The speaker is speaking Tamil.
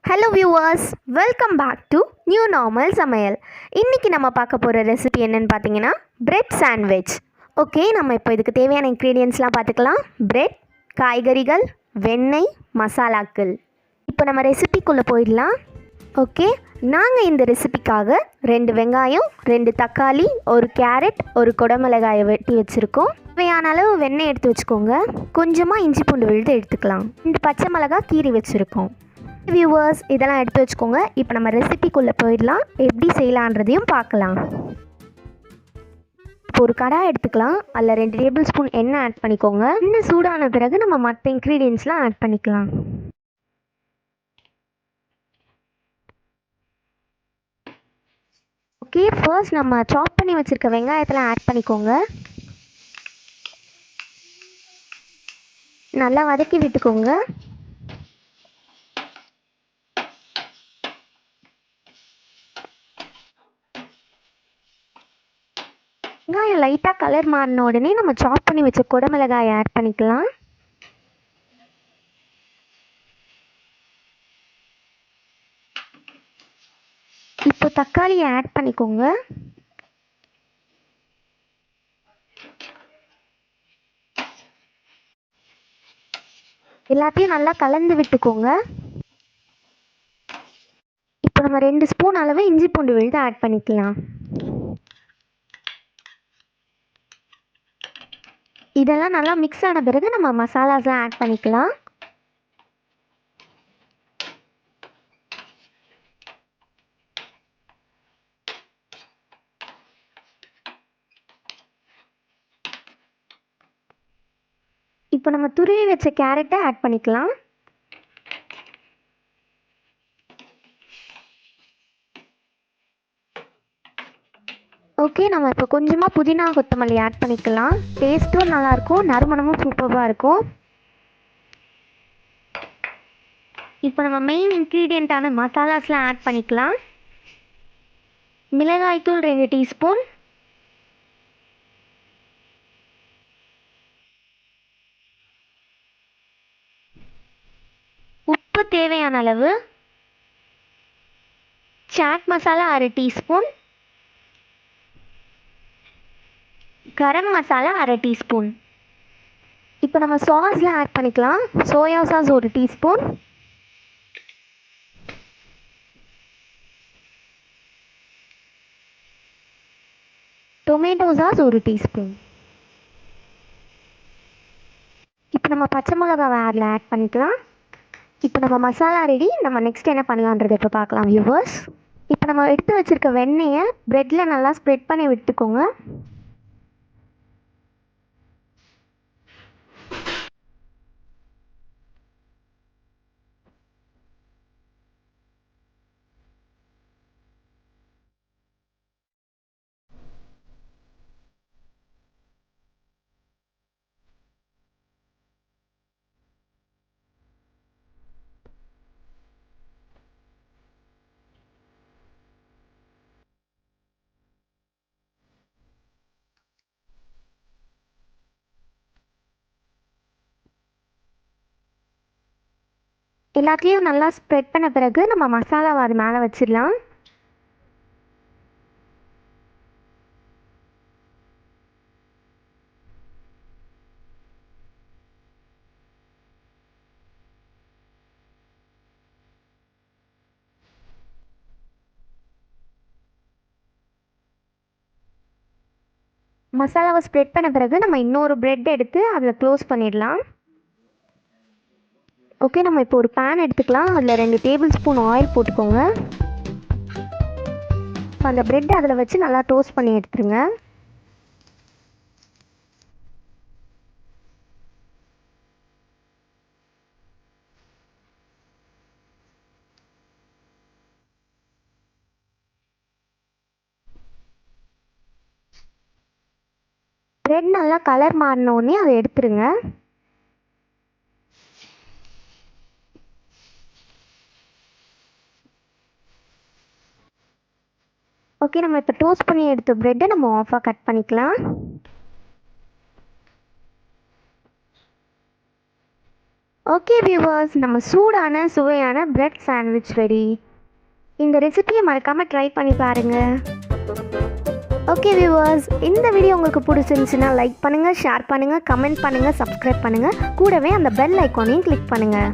Hello viewers, welcome back to new normal Samayal. இன்றைக்கி நம்ம பார்க்க போகிற ரெசிபி என்னென்னு பார்த்தீங்கன்னா பிரெட் சாண்ட்விச். ஓகே, நம்ம இப்போ இதுக்கு தேவையான இன்க்ரீடியன்ட்ஸ்லாம் பார்த்துக்கலாம். பிரெட், காய்கறிகள், வெண்ணெய், மசாலாக்கள். இப்போ நம்ம ரெசிபிக்குள்ளே போயிடலாம். ஓகே, நாங்கள் இந்த ரெசிபிக்காக 2 வெங்காயம், 2 தக்காளி, ஒரு கேரட், ஒரு குடமிளகாயை வெட்டி வச்சுருக்கோம். தேவையான அளவு வெண்ணெய் எடுத்து வச்சுக்கோங்க. கொஞ்சமாக இஞ்சி பூண்டு விழுது எடுத்துக்கலாம். 2 பச்சை மிளகாய் கீறி வச்சுருக்கோம். வியூவர்ஸ், இதெல்லாம் எடுத்து வச்சுக்கோங்க. இப்போ நம்ம ரெசிபிக்குள்ளே போயிடலாம். எப்படி செய்யலான்றதையும் பார்க்கலாம். இப்போ ஒரு கடாய் எடுத்துக்கலாம். அதில் 2 டேபிள் ஸ்பூன் எண்ணெய் ஆட் பண்ணிக்கோங்க. எண்ணெய் சூடான பிறகு நம்ம மற்ற இன்க்ரீடியன்ஸ்லாம் ஆட் பண்ணிக்கலாம். ஓகே, ஃபர்ஸ்ட் நம்ம சாப் பண்ணி வச்சுருக்க வெங்காயத்தெல்லாம் ஆட் பண்ணிக்கோங்க. நல்லா வதக்கி விட்டுக்கோங்க. வெங்காயம் லைட்டாக கலர் மாறின உடனே நம்ம சாப் பண்ணி வச்ச குடமிளகாயை ஆட் பண்ணிக்கலாம். இப்போ தக்காளியை ஆட் பண்ணிக்கோங்க. எல்லாத்தையும் நல்லா கலந்து விட்டுக்கோங்க. இப்போ நம்ம 2 ஸ்பூன் அளவு இஞ்சி பூண்டு விழுது ஆட் பண்ணிக்கலாம். இதெல்லாம் நல்லா மிக்ஸ் ஆன பிறகு நம்ம மசாலாஸ்லாம் ஆட் பண்ணிக்கலாம். இப்போ நம்ம துருவி வச்ச கேரட்டை ஆட் பண்ணிக்கலாம். ஓகே, நம்ம இப்போ கொஞ்சமாக புதினா கொத்தமல்லி ஆட் பண்ணிக்கலாம். டேஸ்ட்டும் நல்லாயிருக்கும், நறுமணமும் சூப்பராக இருக்கும். இப்போ நம்ம மெயின் இன்க்ரீடியண்ட்டான மசாலாஸ்லாம் ஆட் பண்ணிக்கலாம். மிளகாய்த்தூள் 2 டீஸ்பூன், உப்பு தேவையான அளவு, chat masala 1/2 teaspoon, garam masala 1/2 teaspoon. இப்போ நம்ம சாஸ்லாம் ஆட் பண்ணிக்கலாம். Soya sauce 1 teaspoon, tomato sauce 1 teaspoon. இப்போ நம்ம பச்சை மிளகாவை அதில் ஆட் பண்ணிக்கலாம். இப்போ நம்ம மசாலா ரெடி. நம்ம நெக்ஸ்ட் என்ன பண்ணலான்றதை இப்போ பார்க்கலாம் வியூவர்ஸ். இப்போ நம்ம எடுத்து வச்சுருக்க வெண்ணெயை ப்ரெட்டில் நல்லா ஸ்ப்ரெட் பண்ணி விட்டுக்கோங்க. எல்லாத்தையும் நல்லா ஸ்ப்ரெட் பண்ண பிறகு நம்ம மசாலாவை அது மேலே வச்சிடலாம். மசாலாவை ஸ்ப்ரெட் பண்ண பிறகு நம்ம இன்னொரு ப்ரெட் எடுத்து அதில் க்ளோஸ் பண்ணிடலாம். ஓகே, நம்ம இப்போ ஒரு பேன் எடுத்துக்கலாம். அதில் 2 டேபிள் ஸ்பூன் ஆயில் போட்டுக்கோங்க. அந்த ப்ரெட் அதில் வச்சு நல்லா டோஸ்ட் பண்ணி எடுத்துருங்க. ப்ரெட் நல்லா கலர் மாறினோடனே அதை எடுத்துருங்க. ஓகே, நம்ம இப்போ டோஸ்ட் பண்ணி எடுத்த ப்ரெட்டை நம்ம ஆஃபாக கட் பண்ணிக்கலாம். ஓகே வியூவர்ஸ், நம்ம சூடான சுவையான பிரெட் சாண்ட்விச் ரெடி. இந்த ரெசிபியை மறக்காமல் ட்ரை பண்ணி பாருங்கள். ஓகே வியூவர்ஸ், இந்த வீடியோ உங்களுக்கு பிடிச்சிருந்துச்சுன்னா லைக் பண்ணுங்கள், ஷேர் பண்ணுங்கள், கமெண்ட் பண்ணுங்கள், சப்ஸ்கிரைப் பண்ணுங்கள். கூடவே அந்த பெல் ஐக்கானையும் கிளிக் பண்ணுங்கள்.